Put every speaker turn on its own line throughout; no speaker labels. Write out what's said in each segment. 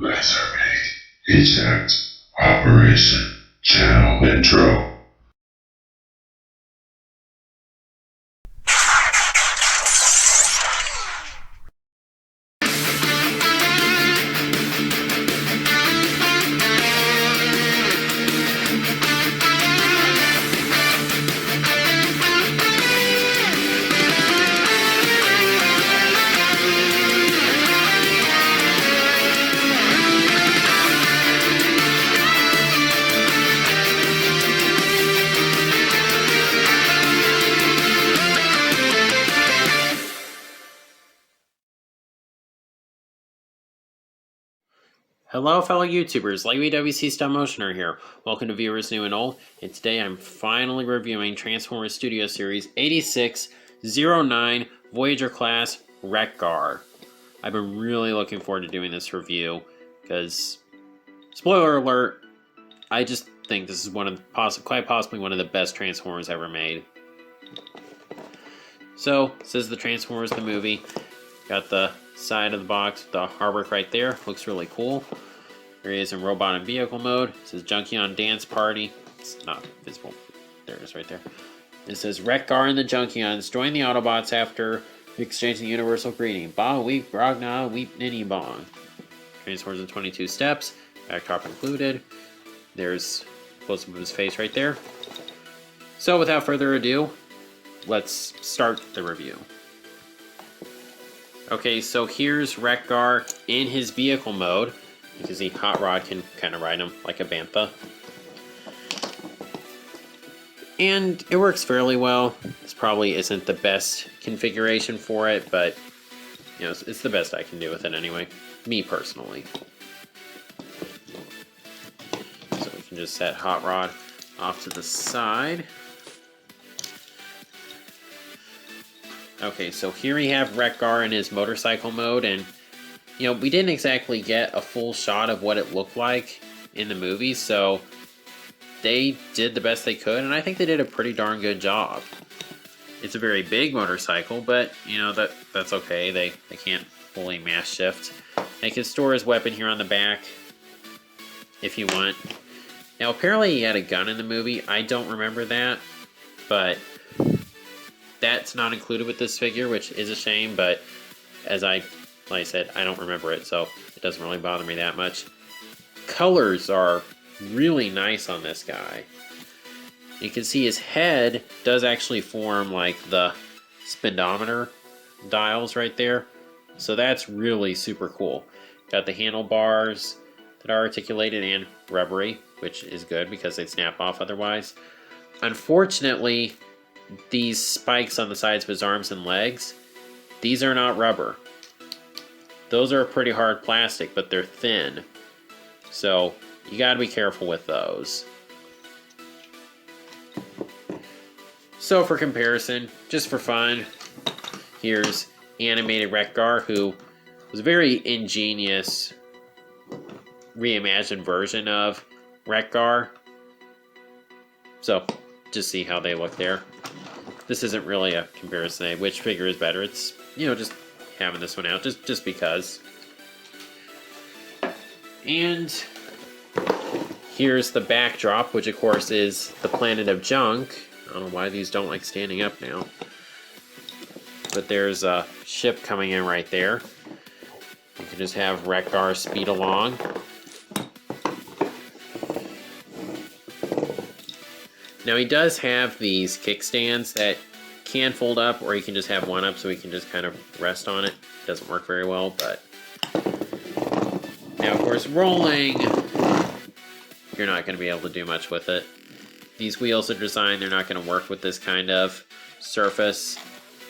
Lasermate, eject, operation, channel intro.
Hello fellow YouTubers, LightWC Stop Motioner here. Welcome to viewers new and old, and today I'm finally reviewing Transformers Studio Series 8609 Voyager class Wreck-Gar. I've been really looking forward to doing this review, because, spoiler alert, I just think this is quite possibly one of the best Transformers ever made. So, this is the Transformers the movie. Got the side of the box with the artwork right there. Looks really cool. There he is in robot and vehicle mode. It says Junkion Dance Party. It's not visible. There it is right there. It says Wreck-Gar and the Junkions join the Autobots after exchanging the universal greeting. Ba weep brogna weep ninny bong. Transformers in 22 steps. Backdrop included. There's a close-up of his face right there. So without further ado, let's start the review. Okay, so here's Wreck-Gar in his vehicle mode. You can see Hot Rod can kind of ride him like a bantha. And it works fairly well. This probably isn't the best configuration for it, but you know, it's the best I can do with it anyway. Me personally. So we can just set Hot Rod off to the side. Okay, so here we have Wreck-Gar in his motorcycle mode, and you know, we didn't exactly get a full shot of what it looked like in the movie, so they did the best they could, and I think they did a pretty darn good job. It's a very big motorcycle, but you know, that's okay. They can't fully mass shift. They can store his weapon here on the back if you want. Now, apparently he had a gun in the movie. I don't remember that, but that's not included with this figure, which is a shame, but like I said, I don't remember it, so it doesn't really bother me that much. Colors are really nice on this guy. You can see his head does actually form like the speedometer dials right there, so that's really super cool. Got the handlebars that are articulated and rubbery, which is good because they'd snap off otherwise. Unfortunately, these spikes on the sides of his arms and legs, these are not rubber. Those are pretty hard plastic, but they're thin. So you gotta be careful with those. So for comparison, just for fun, here's animated Wreck-Gar, who was a very ingenious reimagined version of Wreck-Gar. So just see how they look there. This isn't really a comparison of which figure is better. It's, you know, just having this one out just because. And here's the backdrop, which of course is the planet of junk. I don't know why these don't like standing up now. But there's a ship coming in right there. You can just have Wreck-Gar speed along. Now he does have these kickstands that can fold up, or you can just have one up so he can just kind of rest on it. Doesn't work very well, but now of course rolling, you're not going to be able to do much with it. These wheels are designed, they're not going to work with this kind of surface,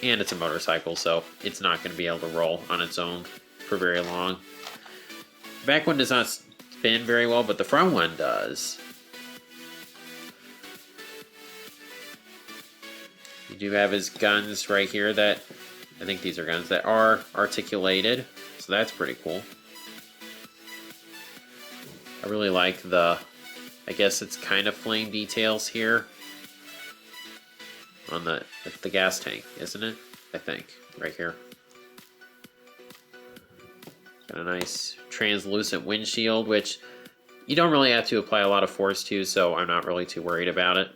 and it's a motorcycle, so it's not going to be able to roll on its own for very long. The back one does not spin very well, but the front one does. You do have his guns right here that, I think these are guns that are articulated, so that's pretty cool. I really like the, I guess it's kind of flame details here on the gas tank, isn't it? I think, right here. Got a nice translucent windshield, which you don't really have to apply a lot of force to, so I'm not really too worried about it.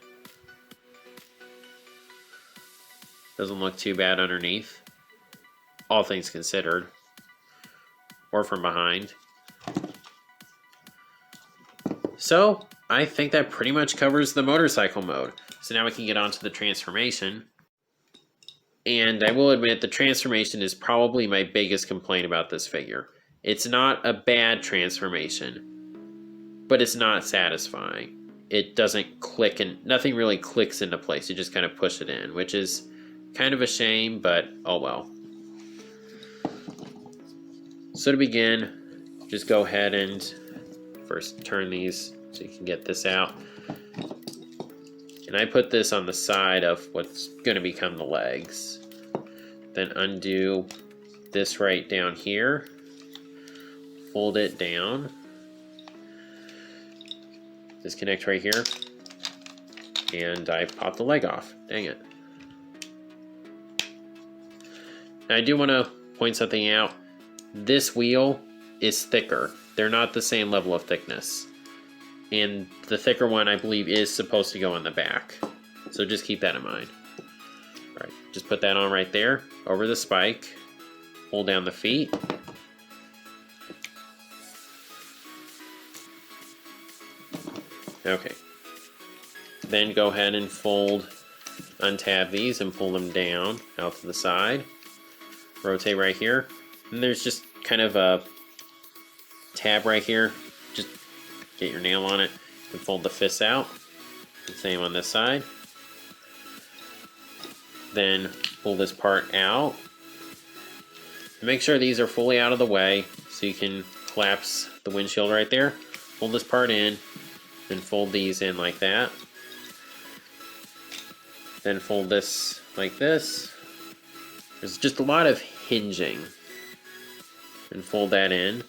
Doesn't look too bad underneath, all things considered, or from behind. So I think that pretty much covers the motorcycle mode. So now we can get on to the transformation. And I will admit the transformation is probably my biggest complaint about this figure. It's not a bad transformation, but it's not satisfying. It doesn't click, and nothing really clicks into place. You just kind of push it in, which is kind of a shame, but oh well. So to begin, just go ahead and first turn these so you can get this out. And I put this on the side of what's going to become the legs. Then undo this right down here. Fold it down. Disconnect right here. And I popped the leg off. Dang it. Now I do want to point something out. This wheel is thicker. They're not the same level of thickness. And the thicker one, I believe, is supposed to go on the back. So just keep that in mind. All right, just put that on right there, over the spike. Hold down the feet. Okay. Then go ahead and untab these and pull them down out to the side. Rotate right here. And there's just kind of a tab right here. Just get your nail on it and fold the fists out. The same on this side. Then pull this part out. And make sure these are fully out of the way so you can collapse the windshield right there. Pull this part in, then fold these in like that. Then fold this like this. There's just a lot of hinging. And fold that in.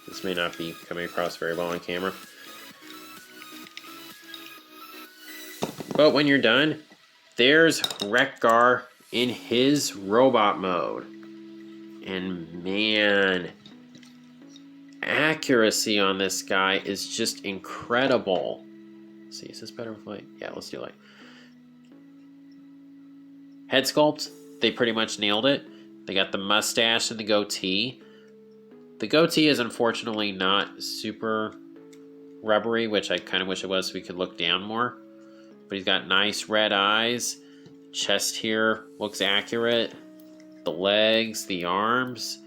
This may not be coming across very well on camera. But when you're done, there's Wreck-Gar in his robot mode. And man, accuracy on this guy is just incredible. Let's see, is this better with light? Yeah, let's do light. Head sculpt, they pretty much nailed it. They got the mustache and the goatee. The goatee is unfortunately not super rubbery, which I kind of wish it was so we could look down more. But he's got nice red eyes. Chest here looks accurate. The legs, the arms.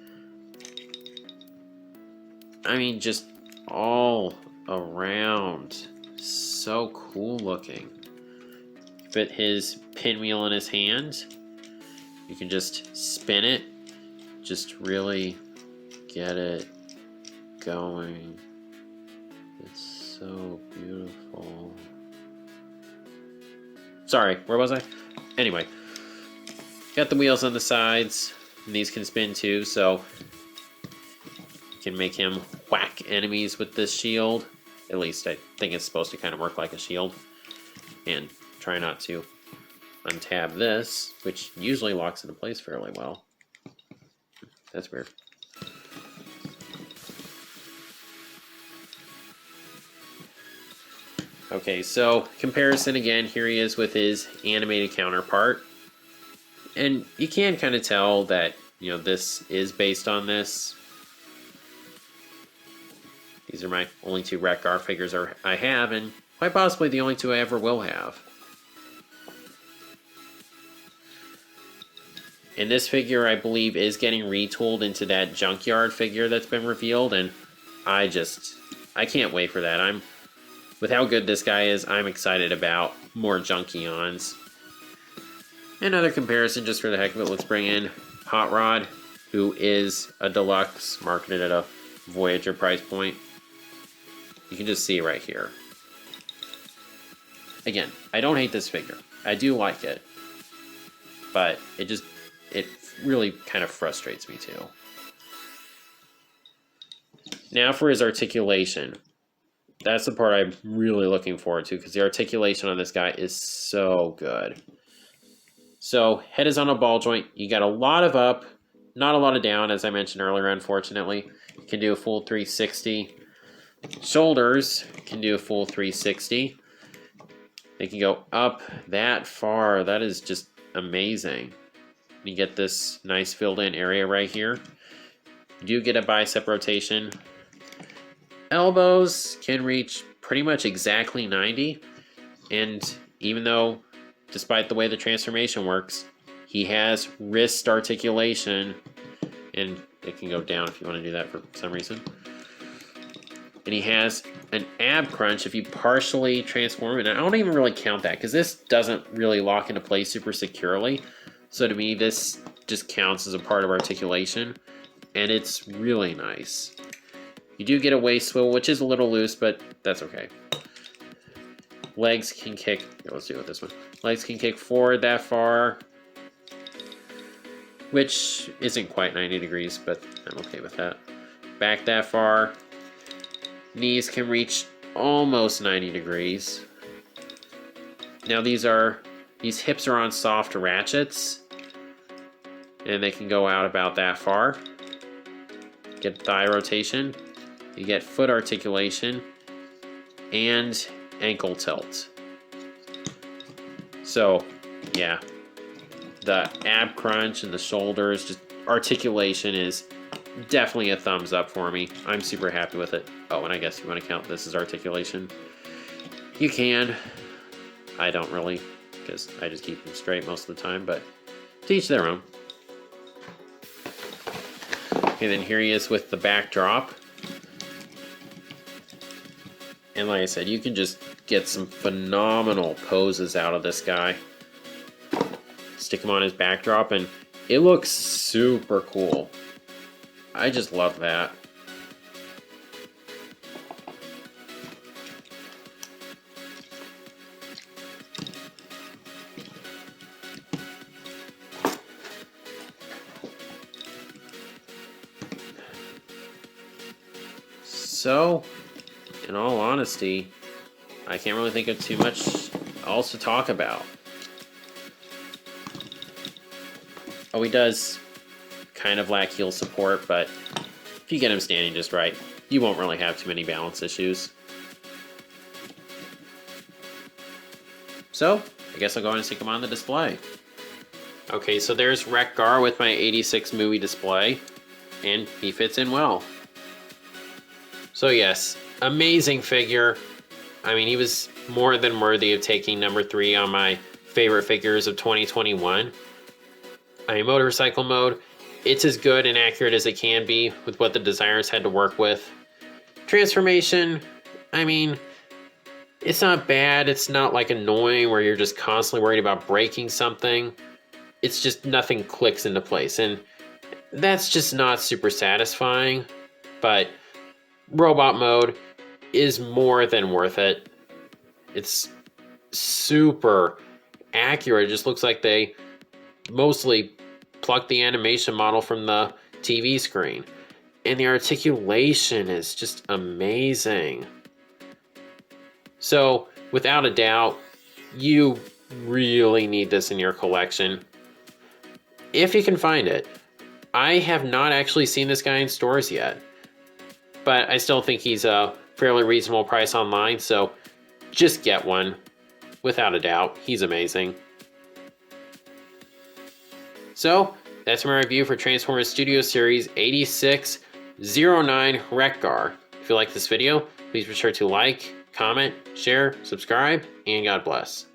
I mean, just all around. So cool looking. Fit his pinwheel in his hand. You can just spin it. Just really get it going. It's so beautiful. Sorry, where was I? Anyway, got the wheels on the sides, and these can spin too, so you can make him whack enemies with this shield. At least I think it's supposed to kind of work like a shield. And try not to untab this, which usually locks into place fairly well. That's weird. Okay, so comparison again, here he is with his animated counterpart. And you can kind of tell that, you know, this is based on this. These are my only two Wreck-Gar figures I have, and quite possibly the only two I ever will have. And this figure, I believe, is getting retooled into that junkyard figure that's been revealed, and I can't wait for that. With how good this guy is, I'm excited about more Junkions. Another comparison, just for the heck of it, let's bring in Hot Rod, who is a deluxe, marketed at a Voyager price point. You can just see it right here. Again, I don't hate this figure. I do like it. But it really kind of frustrates me too. Now for his articulation. That's the part I'm really looking forward to because the articulation on this guy is so good. So head is on a ball joint. You got a lot of up, not a lot of down, as I mentioned earlier, unfortunately. You can do a full 360. Shoulders can do a full 360. They can go up that far. That is just amazing. You get this nice filled in area right here. You do get a bicep rotation. Elbows can reach pretty much exactly 90. And even though, despite the way the transformation works, he has wrist articulation. And it can go down if you want to do that for some reason. And he has an ab crunch if you partially transform it. And I don't even really count that because this doesn't really lock into place super securely. So to me, this just counts as a part of articulation. And it's really nice. You do get a waist swivel, which is a little loose, but that's okay. Legs can kick. Let's do it with this one. Legs can kick forward that far, which isn't quite 90 degrees, but I'm okay with that. Back that far. Knees can reach almost 90 degrees. Now these hips are on soft ratchets, and they can go out about that far. Get thigh rotation. You get foot articulation and ankle tilt. So, yeah, the ab crunch and the shoulders, just articulation is definitely a thumbs up for me. I'm super happy with it. Oh, and I guess you want to count this as articulation. You can. I don't really, because I just keep them straight most of the time, but to each their own. Okay, then here he is with the backdrop. And like I said, you can just get some phenomenal poses out of this guy. Stick him on his backdrop, and it looks super cool. I just love that. So, in all honesty, I can't really think of too much else to talk about. Oh, he does kind of lack heel support, but if you get him standing just right, you won't really have too many balance issues. So, I guess I'll go ahead and stick him on the display. Okay, so there's Wreck-Gar with my 86 movie display, and he fits in well. So yes, amazing figure. I mean, he was more than worthy of taking number 3 on my favorite figures of 2021. I mean, motorcycle mode, it's as good and accurate as it can be with what the designers had to work with. Transformation, I mean, it's not bad. It's not like annoying where you're just constantly worried about breaking something. It's just nothing clicks into place, and that's just not super satisfying. But robot mode is more than worth it. It's super accurate. It just looks like they mostly plucked the animation model from the TV screen. And the articulation is just amazing. So, without a doubt, you really need this in your collection. If you can find it. I have not actually seen this guy in stores yet, but I still think he's a fairly reasonable price online, so just get one. Without a doubt, he's amazing. So, that's my review for Transformers Studio Series 8609 Wreck-Gar. If you like this video, please be sure to like, comment, share, subscribe, and God bless.